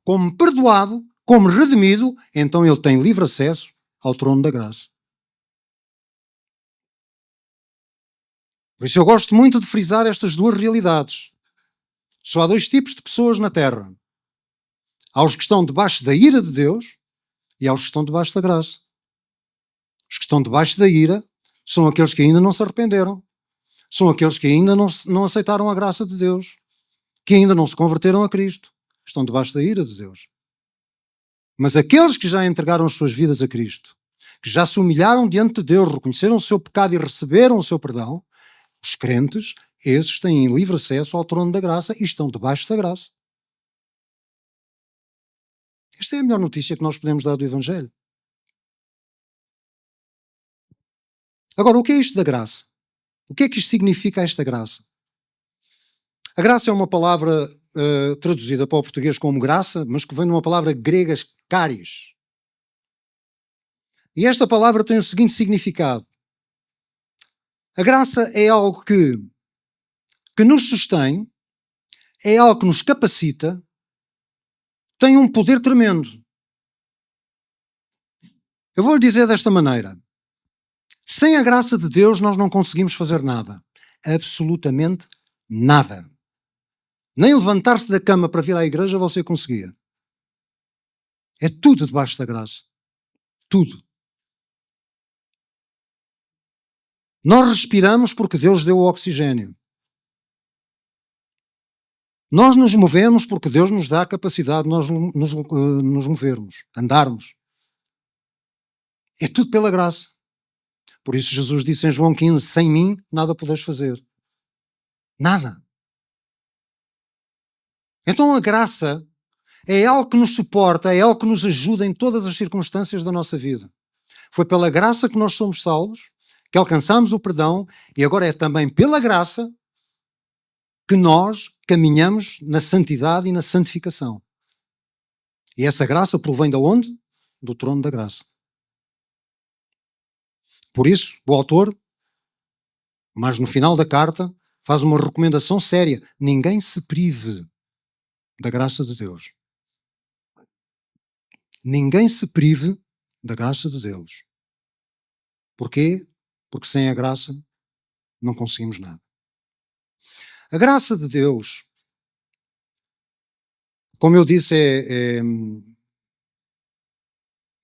como perdoado, como redimido, então ele tem livre acesso ao trono da graça. Por isso eu gosto muito de frisar estas duas realidades. Só há dois tipos de pessoas na Terra. Há os que estão debaixo da ira de Deus e há os que estão debaixo da graça. Os que estão debaixo da ira são aqueles que ainda não se arrependeram. São aqueles que ainda não aceitaram a graça de Deus. Que ainda não se converteram a Cristo. Estão debaixo da ira de Deus. Mas aqueles que já entregaram as suas vidas a Cristo, que já se humilharam diante de Deus, reconheceram o seu pecado e receberam o seu perdão, os crentes, esses têm livre acesso ao trono da graça e estão debaixo da graça. Esta é a melhor notícia que nós podemos dar do Evangelho. Agora, o que é isto da graça? O que é que isto significa, esta graça? A graça é uma palavra traduzida para o português como graça, mas que vem de uma palavra grega, charis. E esta palavra tem o seguinte significado. A graça é algo que nos sustém, é algo que nos capacita, tem um poder tremendo. Eu vou lhe dizer desta maneira. Sem a graça de Deus nós não conseguimos fazer nada. Absolutamente nada. Nem levantar-se da cama para vir à igreja você conseguia. É tudo debaixo da graça. Tudo. Nós respiramos porque Deus deu o oxigênio. Nós nos movemos porque Deus nos dá a capacidade de nós nos movermos, andarmos. É tudo pela graça. Por isso Jesus disse em João 15, sem mim nada podes fazer. Nada. Então a graça é algo que nos suporta, é algo que nos ajuda em todas as circunstâncias da nossa vida. Foi pela graça que nós somos salvos, que alcançamos o perdão, e agora é também pela graça que nós caminhamos na santidade e na santificação. E essa graça provém de onde? Do trono da graça. Por isso, o autor, mas no final da carta, faz uma recomendação séria. Ninguém se prive da graça de Deus. Ninguém se prive da graça de Deus. Porquê? Porque sem a graça não conseguimos nada. A graça de Deus, como eu disse,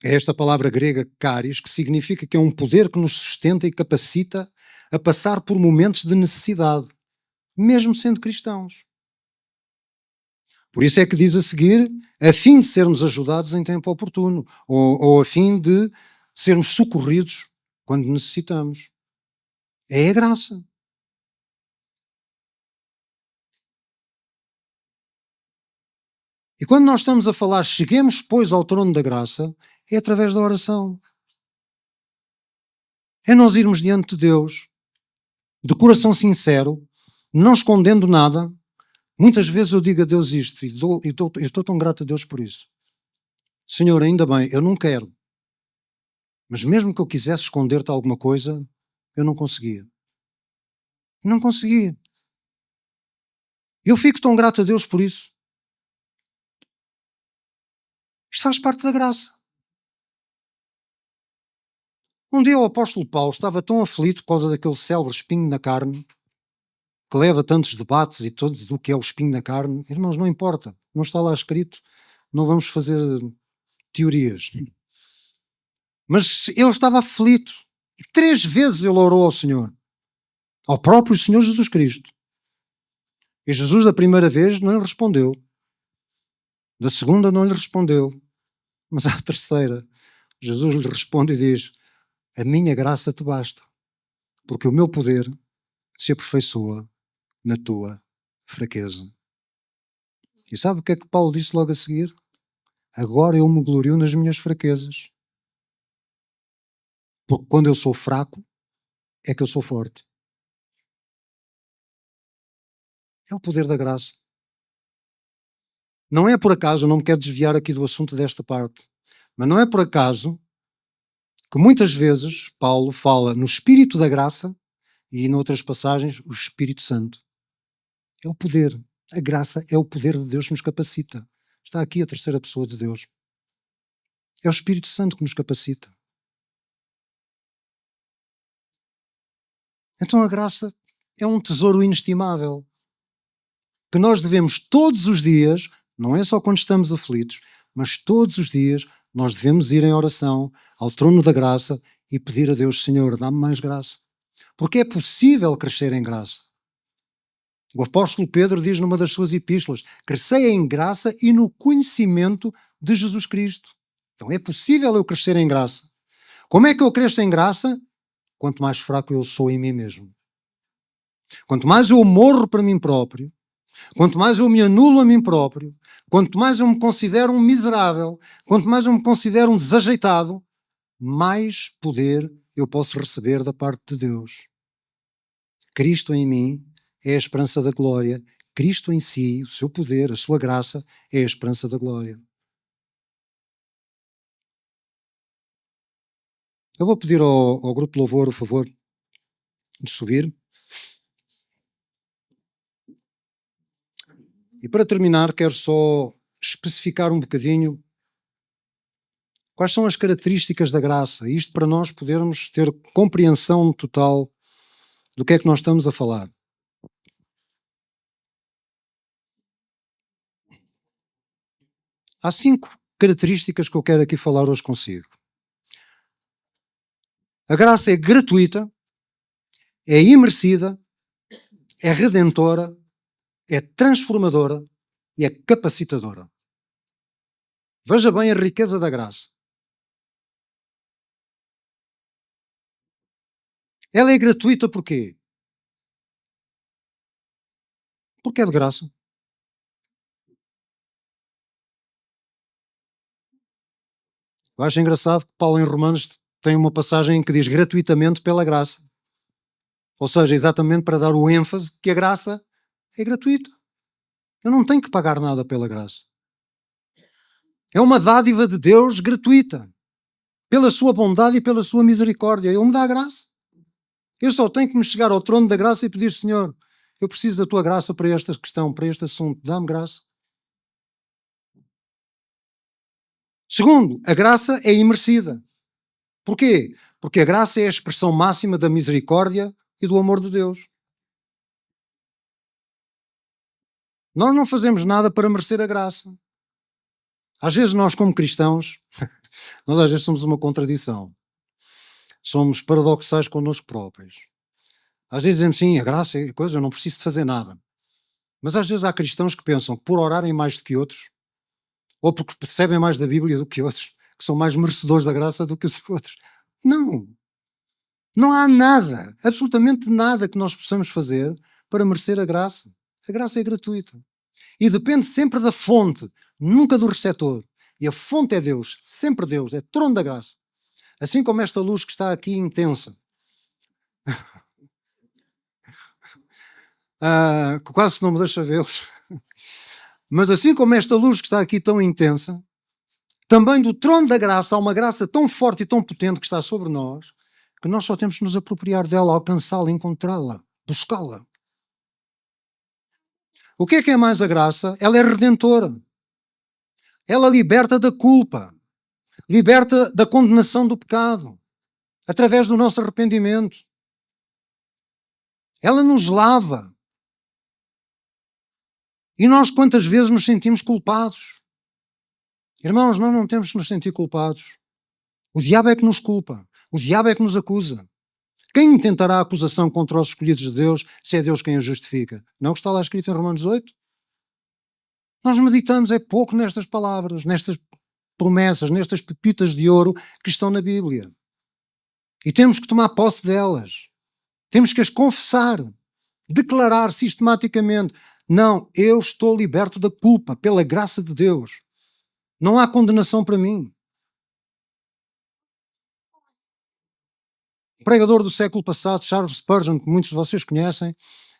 é esta palavra grega charis, que significa que é um poder que nos sustenta e capacita a passar por momentos de necessidade, mesmo sendo cristãos. Por isso é que diz a seguir, a fim de sermos ajudados em tempo oportuno, ou a fim de sermos socorridos quando necessitamos. É a graça. E quando nós estamos a falar, cheguemos, pois, ao trono da graça, é através da oração. É nós irmos diante de Deus, de coração sincero, não escondendo nada. Muitas vezes eu digo a Deus isto, e estou tão grato a Deus por isso. Senhor, ainda bem, eu não quero. Mas mesmo que eu quisesse esconder-te alguma coisa, eu não conseguia. Não conseguia. Eu fico tão grato a Deus por isso. Isto faz parte da graça. Um dia o apóstolo Paulo estava tão aflito por causa daquele célebre espinho na carne, que leva tantos debates e todos do que é o espinho na carne. Irmãos, não importa. Não está lá escrito. Não vamos fazer teorias. Mas ele estava aflito. E 3 vezes ele orou ao Senhor. Ao próprio Senhor Jesus Cristo. E Jesus, da primeira vez, não lhe respondeu. Da segunda, não lhe respondeu. Mas à terceira, Jesus lhe responde e diz: a minha graça te basta, porque o meu poder se aperfeiçoa na tua fraqueza. E sabe o que é que Paulo disse logo a seguir? Agora eu me glorio nas minhas fraquezas. Porque quando eu sou fraco, é que eu sou forte. É o poder da graça. Não é por acaso, eu não me quero desviar aqui do assunto desta parte, mas não é por acaso que muitas vezes Paulo fala no Espírito da graça e, em outras passagens, o Espírito Santo. É o poder. A graça é o poder de Deus que nos capacita. Está aqui a terceira pessoa de Deus. É o Espírito Santo que nos capacita. Então a graça é um tesouro inestimável que nós devemos todos os dias, não é só quando estamos aflitos, mas todos os dias nós devemos ir em oração ao trono da graça e pedir a Deus: Senhor, dá-me mais graça. Porque é possível crescer em graça. O apóstolo Pedro diz numa das suas epístolas: crescei em graça e no conhecimento de Jesus Cristo. Então é possível eu crescer em graça. Como é que eu cresço em graça? Quanto mais fraco eu sou em mim mesmo. Quanto mais eu morro para mim próprio, quanto mais eu me anulo a mim próprio, quanto mais eu me considero um miserável, quanto mais eu me considero um desajeitado, mais poder eu posso receber da parte de Deus. Cristo em mim é a esperança da glória. Cristo em si, o seu poder, a sua graça, é a esperança da glória. Eu vou pedir ao grupo de louvor o favor de subir. E para terminar, quero só especificar um bocadinho quais são as características da graça, isto para nós podermos ter compreensão total do que é que nós estamos a falar. Há 5 características que eu quero aqui falar hoje consigo. A graça é gratuita, é imerecida, é redentora, é transformadora e é capacitadora. Veja bem a riqueza da graça. Ela é gratuita porquê? Porque é de graça. Eu acho engraçado que Paulo em Romanos tem uma passagem em que diz gratuitamente pela graça. Ou seja, exatamente para dar o ênfase que a graça é gratuita. Eu não tenho que pagar nada pela graça. É uma dádiva de Deus gratuita. Pela sua bondade e pela sua misericórdia. Ele me dá a graça. Eu só tenho que me chegar ao trono da graça e pedir, Senhor, eu preciso da tua graça para esta questão, para este assunto. Dá-me graça. Segundo, a graça é imerecida. Porquê? Porque a graça é a expressão máxima da misericórdia e do amor de Deus. Nós não fazemos nada para merecer a graça. Às vezes nós, como cristãos, nós às vezes somos uma contradição. Somos paradoxais connosco próprios. Às vezes dizemos, sim, a graça é coisa, eu não preciso de fazer nada. Mas às vezes há cristãos que pensam que por orarem mais do que outros, ou porque percebem mais da Bíblia do que outros, que são mais merecedores da graça do que os outros. Não. Não há nada, absolutamente nada que nós possamos fazer para merecer a graça. A graça é gratuita. E depende sempre da fonte, nunca do receptor. E a fonte é Deus, sempre Deus, é trono da graça. Assim como esta luz que está aqui intensa, que quase não me deixa vê-los, mas assim como esta luz que está aqui tão intensa, também do trono da graça há uma graça tão forte e tão potente que está sobre nós, que nós só temos que nos apropriar dela, alcançá-la, encontrá-la, buscá-la. O que é mais a graça? Ela é redentora. Ela liberta da culpa, liberta da condenação do pecado, através do nosso arrependimento. Ela nos lava. E nós quantas vezes nos sentimos culpados? Irmãos, nós não temos que nos sentir culpados. O diabo é que nos culpa. O diabo é que nos acusa. Quem intentará a acusação contra os escolhidos de Deus se é Deus quem a justifica? Não o que está lá escrito em Romanos 8? Nós meditamos é pouco nestas palavras, nestas promessas, nestas pepitas de ouro que estão na Bíblia. E temos que tomar posse delas. Temos que as confessar, declarar sistematicamente. Não, eu estou liberto da culpa pela graça de Deus. Não há condenação para mim. O pregador do século passado, Charles Spurgeon, que muitos de vocês conhecem,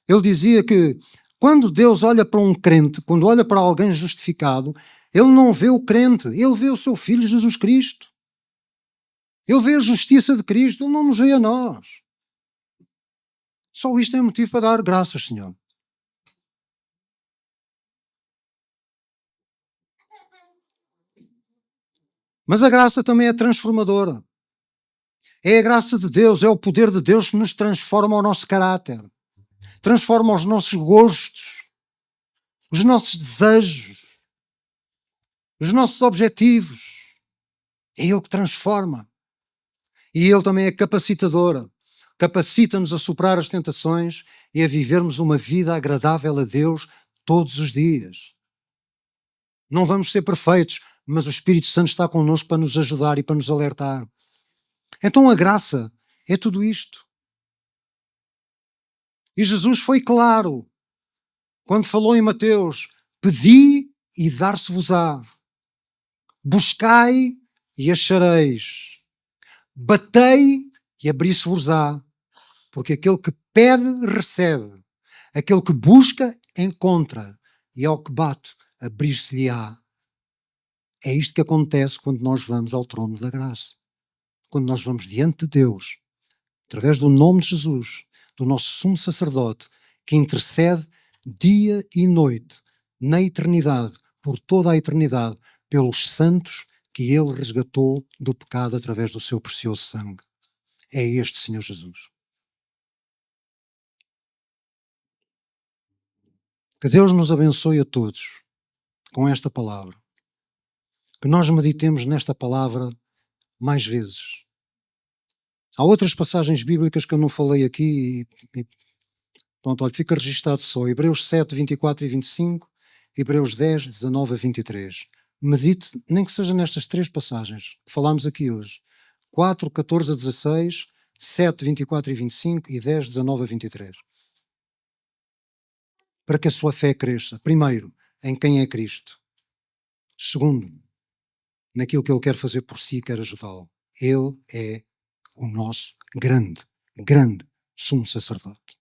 ele dizia que quando Deus olha para um crente, quando olha para alguém justificado, ele não vê o crente, ele vê o seu Filho Jesus Cristo. Ele vê a justiça de Cristo, ele não nos vê a nós. Só isto é motivo para dar graças, Senhor. Mas a graça também é transformadora. É a graça de Deus, é o poder de Deus que nos transforma o nosso caráter. Transforma os nossos gostos, os nossos desejos, os nossos objetivos. É Ele que transforma. E Ele também é capacitadora. Capacita-nos a superar as tentações e a vivermos uma vida agradável a Deus todos os dias. Não vamos ser perfeitos, mas o Espírito Santo está connosco para nos ajudar e para nos alertar. Então a graça é tudo isto. E Jesus foi claro quando falou em Mateus: pedi e dar-se-vos-á, buscai e achareis, batei e abrir-se-vos-á, porque aquele que pede recebe, aquele que busca encontra, e ao que bate abrir-se-lhe-á. É isto que acontece quando nós vamos ao trono da graça. Quando nós vamos diante de Deus, através do nome de Jesus, do nosso sumo sacerdote, que intercede dia e noite, na eternidade, por toda a eternidade, pelos santos que Ele resgatou do pecado através do seu precioso sangue. É este Senhor Jesus. Que Deus nos abençoe a todos com esta palavra. Que nós meditemos nesta palavra mais vezes. Há outras passagens bíblicas que eu não falei aqui e pronto, olha, fica registado só. Hebreus 7, 24 e 25, Hebreus 10, 19 a 23. Medite, nem que seja nestas três passagens que falámos aqui hoje. 4, 14 a 16, 7, 24 e 25 e 10, 19 a 23. Para que a sua fé cresça. Primeiro, em quem é Cristo. Segundo, naquilo que Ele quer fazer por si e quer ajudá-lo. Ele é o nosso grande sumo sacerdote.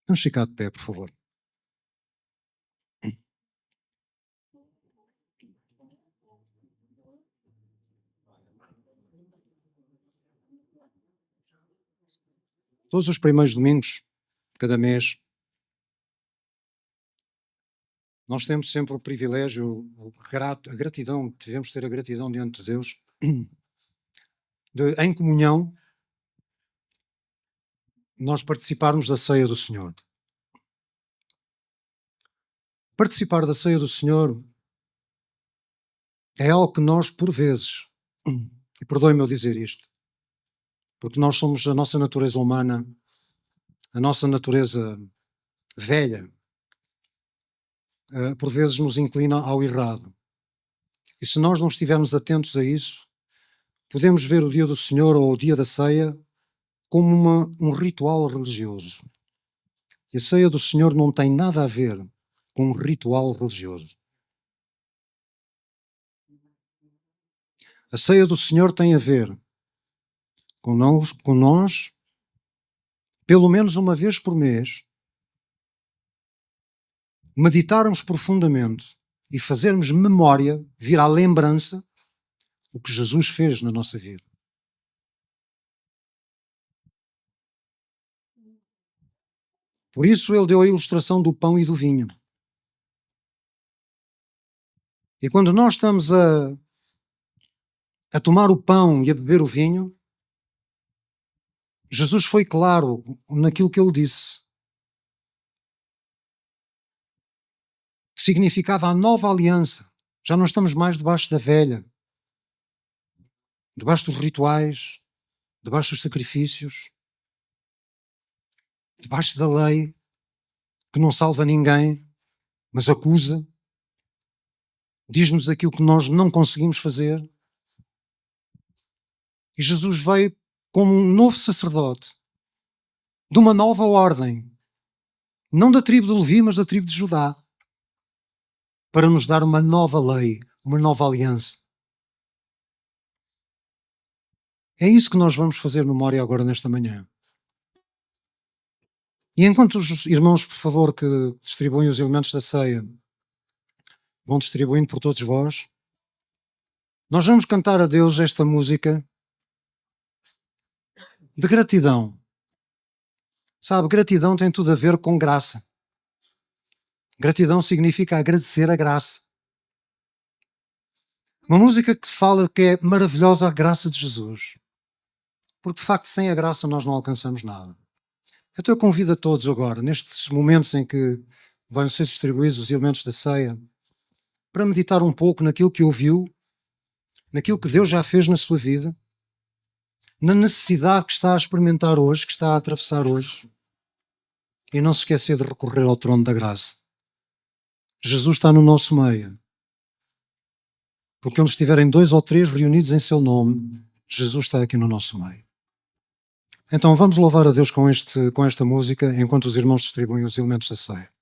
Vamos ficar de pé, por favor. Todos os primeiros domingos, de cada mês, nós temos sempre o privilégio, a gratidão, devemos ter a gratidão diante de Deus, de, em comunhão, nós participarmos da ceia do Senhor. Participar da ceia do Senhor é algo que nós, por vezes, e perdoe-me eu dizer isto, porque nós somos a nossa natureza humana, a nossa natureza velha, por vezes nos inclina ao errado. E se nós não estivermos atentos a isso, podemos ver o dia do Senhor ou o dia da ceia como um ritual religioso. E a ceia do Senhor não tem nada a ver com um ritual religioso. A ceia do Senhor tem a ver com nós, pelo menos uma vez por mês, meditarmos profundamente e fazermos memória, vir à lembrança o que Jesus fez na nossa vida. Por isso ele deu a ilustração do pão e do vinho. E quando nós estamos a tomar o pão e a beber o vinho, Jesus foi claro naquilo que ele disse. Que significava a nova aliança. Já não estamos mais debaixo da velha, debaixo dos rituais, debaixo dos sacrifícios, debaixo da lei, que não salva ninguém, mas acusa, diz-nos aquilo que nós não conseguimos fazer. E Jesus veio como um novo sacerdote, de uma nova ordem, não da tribo de Levi, mas da tribo de Judá, para nos dar uma nova lei, uma nova aliança. É isso que nós vamos fazer memória agora nesta manhã. E enquanto os irmãos, por favor, que distribuem os elementos da ceia, vão distribuindo por todos vós, nós vamos cantar a Deus esta música de gratidão. Sabe, gratidão tem tudo a ver com graça. Gratidão significa agradecer a graça. Uma música que fala que é maravilhosa a graça de Jesus. Porque de facto sem a graça nós não alcançamos nada. Então eu convido a todos agora, nestes momentos em que vão ser distribuídos os elementos da ceia, para meditar um pouco naquilo que ouviu, naquilo que Deus já fez na sua vida, na necessidade que está a experimentar hoje, que está a atravessar hoje, e não se esquecer de recorrer ao trono da graça. Jesus está no nosso meio. Porque onde estiverem 2 ou 3 reunidos em seu nome, Jesus está aqui no nosso meio. Então vamos louvar a Deus com esta música, enquanto os irmãos distribuem os elementos da ceia.